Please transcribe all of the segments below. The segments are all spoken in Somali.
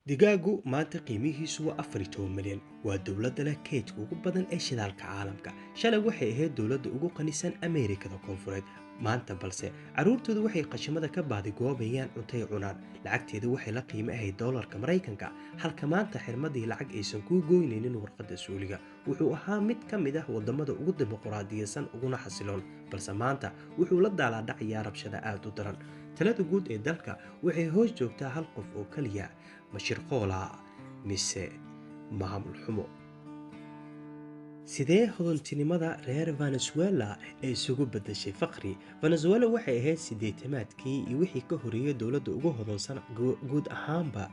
digaagu maanta qiimihiisu waa 14 milyan. waa dowladda leh kaydka ugu badan ee shidaalka caalamka. shalay waxay ahayd dowladda ugu qanisan Ameerikada Koonfureed. maanta balse caruurtoodu waxay qashimada ka baadigoobayaan cuntay cunaan. lacagteedu waxay la qiimo ahayd doolarka Maraykanka, halka maanta xirmadii lacag aysan ku goynaynin warqadda suuliga. wuxuu ahaa mid ka mid ah wadamada ugu dimuqraadiyadsan uguna xasiloon, balse maanta wuxuu la daalaa-dhacayaa rabshada aad u daran. talada guud ee dalka waxay hoos joogtaa hal qof oo kaliya, mashirqoola mise maamul xumo. sidee hodantinimada reer Venezuela ee isugu bedeshay faqri? Venezuela waxay ahayd 80-maadkii iyo wixii ka horeeyay dowladda ugu hodansan guud ahaanba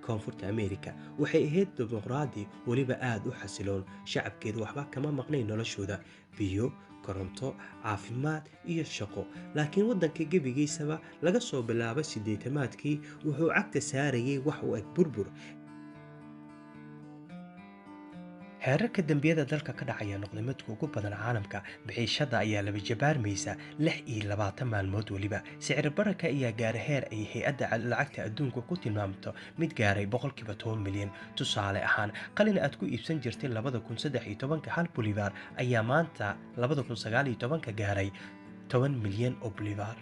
koonfurta Ameerika. waxay ahayd dimuqraadi waliba aad u xasiloon. shacabkeedu waxba kama maqnayn noloshooda: biyo, koronto, caafimaad iyo shaqo. laakiin waddanka gebigiisaba laga soo bilaabo 80-maadkii wuxuu cagta saarayay wax u eg burbur. heerarka dambiyada dalka ka dhacaya noqday midka ugu badan caalamka. bixiishada ayaa laba jabaarmaysa 26 maalmood waliba. sicir bararka ayaa gaaray heer ay hay-adda lacagta adduunka ku tilmaamto mid gaaray 10% milyan. tusaale ahaan, qalin aad ku iibsan jirtay 2013 hal bolivar ayaa maanta 2019 gaaray 10 milyan oo bolivar.